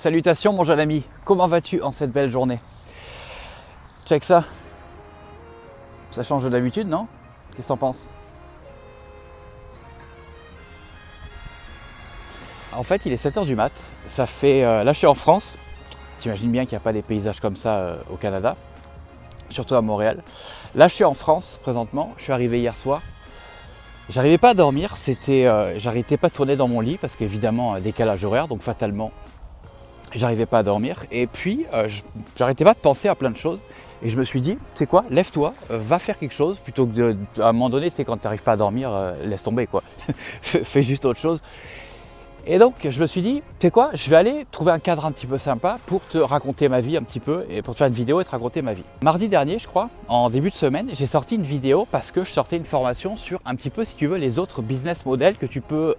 Salutations mon jeune ami, comment vas-tu en cette belle journée? Check ça. Ça change de d'habitude, non? Qu'est-ce que t'en penses? En fait, il est 7 h du mat. Ça fait. Là, je suis en France. T'imagines bien qu'il n'y a pas des paysages comme ça au Canada, surtout à Montréal. Là, je suis en France présentement. Je suis arrivé hier soir. J'arrivais pas à dormir. J'arrêtais pas de tourner dans mon lit parce qu'évidemment, décalage horaire, donc fatalement, j'arrivais pas à dormir. Et puis, j'arrêtais pas de penser à plein de choses. Et je me suis dit, tu sais quoi, lève-toi, va faire quelque chose, plutôt que à un moment donné, tu sais, quand tu n'arrives pas à dormir, laisse tomber, quoi. Fais juste autre chose. Et donc, je me suis dit, tu sais quoi, je vais aller trouver un cadre un petit peu sympa pour te raconter ma vie un petit peu, et pour te faire une vidéo et te raconter ma vie. Mardi dernier, je crois, en début de semaine, j'ai sorti une vidéo parce que je sortais une formation sur un petit peu, si tu veux, les autres business models que tu peux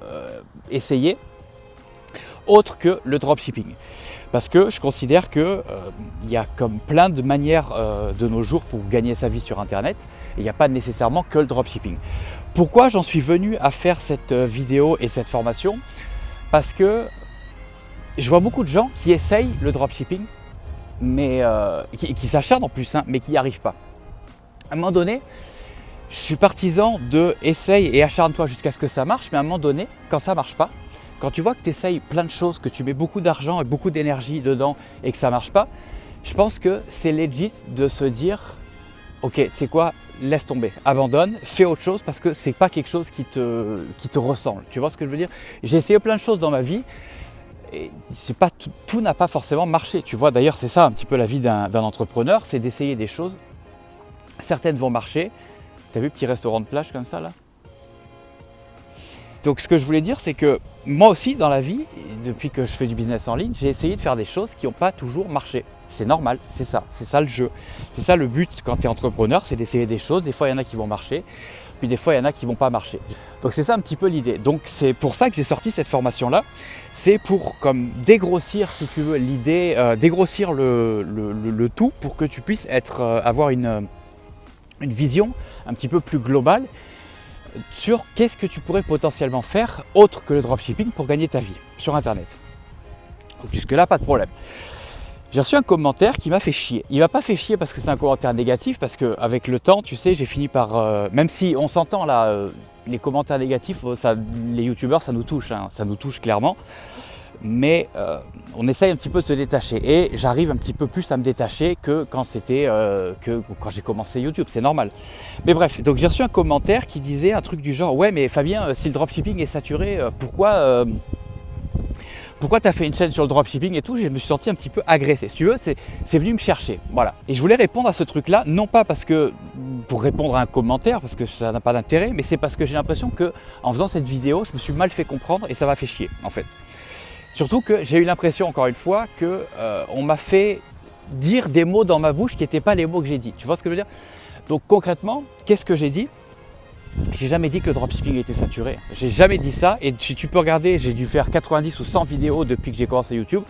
essayer, autre que le dropshipping. Parce que je considère qu'il y a comme plein de manières de nos jours pour gagner sa vie sur Internet. Et il n'y a pas nécessairement que le dropshipping. Pourquoi j'en suis venu à faire cette vidéo et cette formation? Parce que je vois beaucoup de gens qui essayent le dropshipping, mais qui s'acharnent en plus, hein, mais qui n'y arrivent pas. À un moment donné, je suis partisan de essaye et acharne-toi jusqu'à ce que ça marche, mais à un moment donné, quand ça ne marche pas, quand tu vois que tu essayes plein de choses, que tu mets beaucoup d'argent et beaucoup d'énergie dedans et que ça ne marche pas, je pense que c'est legit de se dire ok, c'est quoi, laisse tomber, abandonne, fais autre chose parce que c'est pas quelque chose qui te ressemble. Tu vois ce que je veux dire? J'ai essayé plein de choses dans ma vie et tout n'a pas forcément marché. Tu vois, d'ailleurs, c'est ça un petit peu la vie d'un entrepreneur, c'est d'essayer des choses. Certaines vont marcher. Tu as vu, petit restaurant de plage comme ça là? Donc ce que je voulais dire, c'est que moi aussi dans la vie, depuis que je fais du business en ligne, j'ai essayé de faire des choses qui n'ont pas toujours marché. C'est normal, c'est ça le jeu. C'est ça le but quand tu es entrepreneur, c'est d'essayer des choses. Des fois il y en a qui vont marcher, puis des fois il y en a qui ne vont pas marcher. Donc c'est ça un petit peu l'idée. Donc c'est pour ça que j'ai sorti cette formation-là. C'est pour comme dégrossir, si tu veux, l'idée, dégrossir le tout pour que tu puisses avoir une vision un petit peu plus globale sur qu'est-ce que tu pourrais potentiellement faire autre que le dropshipping pour gagner ta vie sur Internet. Donc jusque-là, pas de problème. J'ai reçu un commentaire qui m'a fait chier. Il m'a pas fait chier parce que c'est un commentaire négatif, parce qu'avec le temps, tu sais, j'ai fini par... même si on s'entend là, les commentaires négatifs, les youtubeurs, ça nous touche, hein, ça nous touche clairement. Mais on essaye un petit peu de se détacher et j'arrive un petit peu plus à me détacher que quand quand j'ai commencé YouTube, c'est normal. Mais bref, donc j'ai reçu un commentaire qui disait un truc du genre ouais mais Fabien, si le dropshipping est saturé, pourquoi tu as fait une chaîne sur le dropshipping et tout? Je me suis senti un petit peu agressé. Si tu veux, c'est venu me chercher. Voilà. Et je voulais répondre à ce truc-là, non pas parce que pour répondre à un commentaire, parce que ça n'a pas d'intérêt, mais c'est parce que j'ai l'impression qu'en faisant cette vidéo, je me suis mal fait comprendre et ça m'a fait chier en fait. Surtout que j'ai eu l'impression, encore une fois, qu'on m'a fait dire des mots dans ma bouche qui n'étaient pas les mots que j'ai dit. Tu vois ce que je veux dire? Donc concrètement, qu'est-ce que j'ai dit? J'ai jamais dit que le dropshipping était saturé. J'ai jamais dit ça. Et si tu peux regarder, j'ai dû faire 90 ou 100 vidéos depuis que j'ai commencé YouTube.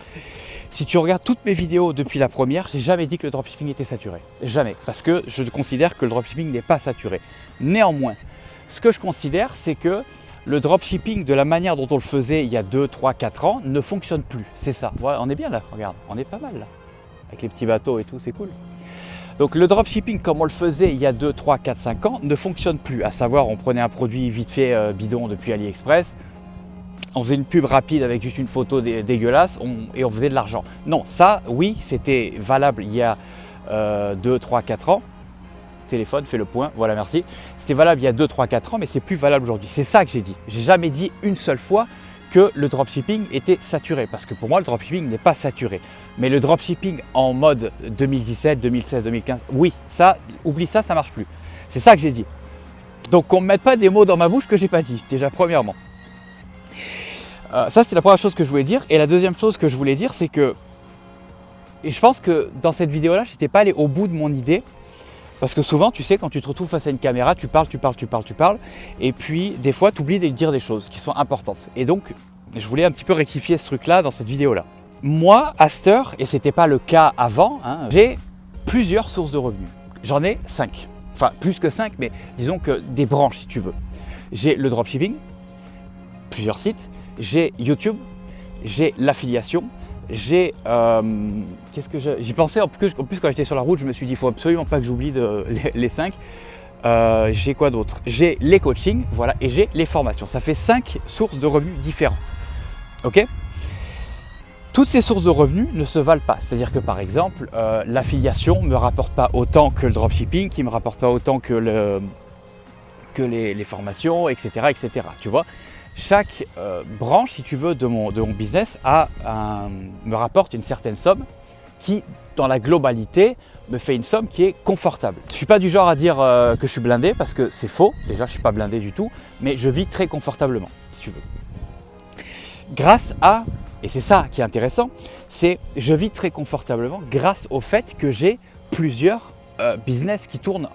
Si tu regardes toutes mes vidéos depuis la première, j'ai jamais dit que le dropshipping était saturé. Jamais. Parce que je considère que le dropshipping n'est pas saturé. Néanmoins, ce que je considère, c'est que le dropshipping, de la manière dont on le faisait il y a 2, 3, 4 ans, ne fonctionne plus. C'est ça. Voilà, on est bien là, regarde, on est pas mal là. Avec les petits bateaux et tout, c'est cool. Donc le dropshipping, comme on le faisait il y a 2, 3, 4, 5 ans, ne fonctionne plus. À savoir, on prenait un produit vite fait bidon depuis AliExpress, on faisait une pub rapide avec juste une photo dégueulasse et on faisait de l'argent. Non, ça, oui, c'était valable il y a 2, 3, 4 ans. Téléphone, fais le point, voilà, merci. C'était valable il y a 2, 3, 4 ans, mais c'est plus valable aujourd'hui. C'est ça que j'ai dit. J'ai jamais dit une seule fois que le dropshipping était saturé, parce que pour moi, le dropshipping n'est pas saturé. Mais le dropshipping en mode 2017, 2016, 2015, oui, ça, oublie ça, ça marche plus. C'est ça que j'ai dit. Donc qu'on ne mette pas des mots dans ma bouche que j'ai pas dit, déjà premièrement. Ça, c'était la première chose que je voulais dire. Et la deuxième chose que je voulais dire, c'est que et je pense que dans cette vidéo-là, je n'étais pas allé au bout de mon idée. Parce que souvent, tu sais, quand tu te retrouves face à une caméra, tu parles, et puis des fois, tu oublies de dire des choses qui sont importantes. Et donc, je voulais un petit peu rectifier ce truc-là dans cette vidéo-là. Moi, à cette heure, et ce n'était pas le cas avant, hein, j'ai plusieurs sources de revenus. J'en ai 5. Enfin, plus que 5, mais disons que des branches, si tu veux. J'ai le dropshipping, plusieurs sites, j'ai YouTube, j'ai l'affiliation, qu'est-ce que j'y pensais en plus quand j'étais sur la route, je me suis dit il faut absolument pas que j'oublie les 5. J'ai quoi d'autre? J'ai les coachings, voilà, et j'ai les formations. Ça fait 5 sources de revenus différentes. Ok? Toutes ces sources de revenus ne se valent pas. C'est-à-dire que par exemple, l'affiliation ne me rapporte pas autant que le dropshipping, qui ne me rapporte pas autant que les formations, etc., etc. Tu vois, chaque branche, si tu veux, de mon business me rapporte une certaine somme qui, dans la globalité, me fait une somme qui est confortable. Je ne suis pas du genre à dire que je suis blindé, parce que c'est faux. Déjà, je ne suis pas blindé du tout, mais je vis très confortablement, si tu veux. Grâce à, et c'est ça qui est intéressant, c'est je vis très confortablement grâce au fait que j'ai plusieurs business qui tournent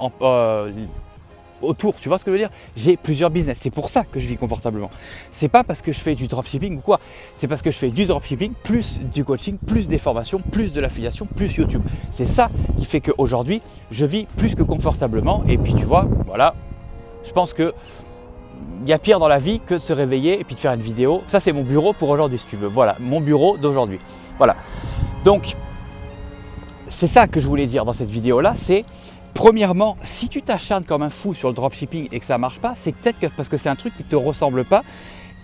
autour, tu vois ce que je veux dire? J'ai plusieurs business, c'est pour ça que je vis confortablement. C'est pas parce que je fais du dropshipping ou quoi, c'est parce que je fais du dropshipping, plus du coaching, plus des formations, plus de l'affiliation, plus YouTube. C'est ça qui fait qu'aujourd'hui, je vis plus que confortablement. Et puis tu vois, voilà, je pense que il y a pire dans la vie que de se réveiller et puis de faire une vidéo. Ça, c'est mon bureau pour aujourd'hui, si tu veux. Voilà, mon bureau d'aujourd'hui. Voilà. Donc, c'est ça que je voulais dire dans cette vidéo-là, c'est premièrement, si tu t'acharnes comme un fou sur le dropshipping et que ça ne marche pas, c'est peut-être parce que c'est un truc qui ne te ressemble pas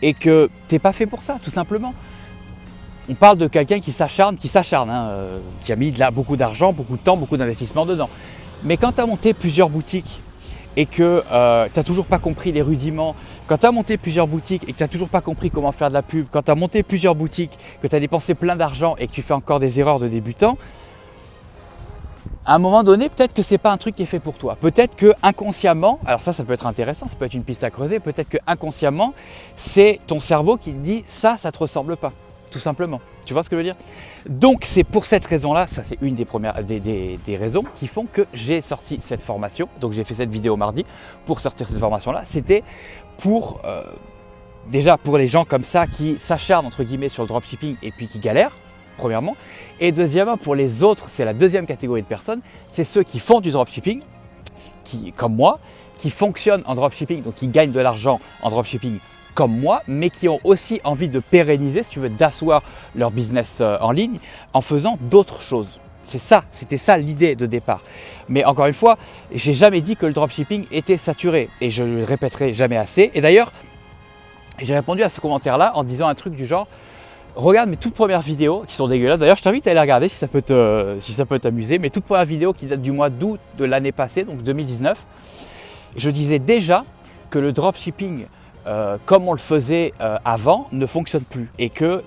et que tu n'es pas fait pour ça, tout simplement. On parle de quelqu'un qui s'acharne, qui a mis beaucoup d'argent, beaucoup de temps, beaucoup d'investissement dedans. Mais quand tu as monté plusieurs boutiques et que tu n'as toujours pas compris les rudiments, quand tu as monté plusieurs boutiques et que tu n'as toujours pas compris comment faire de la pub, quand tu as monté plusieurs boutiques, que tu as dépensé plein d'argent et que tu fais encore des erreurs de débutant, à un moment donné, peut-être que ce n'est pas un truc qui est fait pour toi. Peut-être que inconsciemment, alors ça peut être intéressant, ça peut être une piste à creuser, peut-être que inconsciemment, c'est ton cerveau qui te dit ça ne te ressemble pas, tout simplement. Tu vois ce que je veux dire? Donc c'est pour cette raison-là, ça c'est une des premières des raisons qui font que j'ai sorti cette formation. Donc j'ai fait cette vidéo mardi pour sortir cette formation-là. C'était pour déjà pour les gens comme ça qui s'acharnent entre guillemets sur le dropshipping et puis qui galèrent, premièrement. Et deuxièmement, pour les autres, c'est la deuxième catégorie de personnes, c'est ceux qui font du dropshipping, qui, comme moi, qui fonctionnent en dropshipping, donc qui gagnent de l'argent en dropshipping comme moi, mais qui ont aussi envie de pérenniser, si tu veux, d'asseoir leur business en ligne en faisant d'autres choses. C'est ça, c'était ça l'idée de départ. Mais encore une fois, j'ai jamais dit que le dropshipping était saturé et je le répéterai jamais assez. Et d'ailleurs, j'ai répondu à ce commentaire-là en disant un truc du genre regarde mes toutes premières vidéos qui sont dégueulasses. D'ailleurs, je t'invite à les regarder si ça peut t'amuser. Mes toutes premières vidéos qui datent du mois d'août de l'année passée, donc 2019. Je disais déjà que le dropshipping, comme on le faisait avant, ne fonctionne plus. Et que,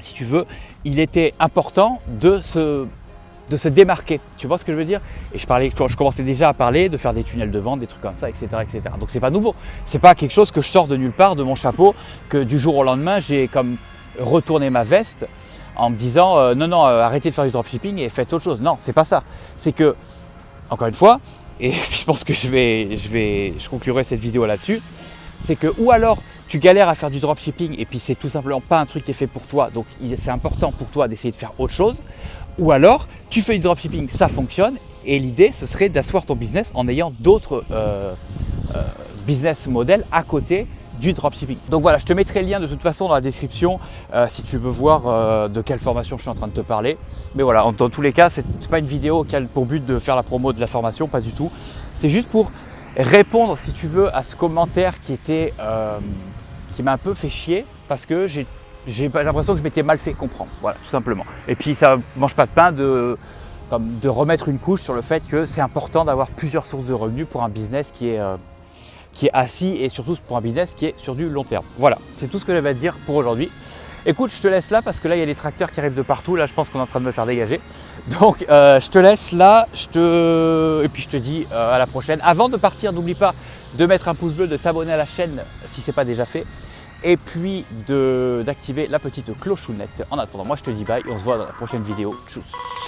si tu veux, il était important de se démarquer. Tu vois ce que je veux dire? Et je commençais déjà à parler de faire des tunnels de vente, des trucs comme ça, etc. etc. Donc c'est pas nouveau. C'est pas quelque chose que je sors de nulle part, de mon chapeau, que du jour au lendemain, j'ai comme retourné ma veste en me disant non, arrêtez de faire du dropshipping et faites autre chose. Non, c'est pas ça. C'est que, encore une fois, et je pense que je conclurai cette vidéo là-dessus, c'est que ou alors tu galères à faire du dropshipping et puis c'est tout simplement pas un truc qui est fait pour toi, donc c'est important pour toi d'essayer de faire autre chose. Ou alors, tu fais du dropshipping, ça fonctionne, et l'idée, ce serait d'asseoir ton business en ayant d'autres business models à côté du dropshipping. Donc voilà, je te mettrai le lien de toute façon dans la description si tu veux voir de quelle formation je suis en train de te parler. Mais voilà, dans tous les cas, c'est pas une vidéo qui a pour but de faire la promo de la formation, pas du tout. C'est juste pour répondre, si tu veux, à ce commentaire qui m'a un peu fait chier parce que j'ai l'impression que je m'étais mal fait comprendre, voilà, tout simplement. Et puis ça ne mange pas de pain de remettre une couche sur le fait que c'est important d'avoir plusieurs sources de revenus pour un business qui est assis et surtout pour un business qui est sur du long terme. Voilà, c'est tout ce que j'avais à te dire pour aujourd'hui. Écoute, je te laisse là parce que là il y a des tracteurs qui arrivent de partout, là je pense qu'on est en train de me faire dégager. Donc je te laisse là, et puis je te dis à la prochaine. Avant de partir, n'oublie pas de mettre un pouce bleu, de t'abonner à la chaîne si ce n'est pas déjà fait. Et puis d'activer la petite clochounette. En attendant, moi je te dis bye et on se voit dans la prochaine vidéo. Tchuss.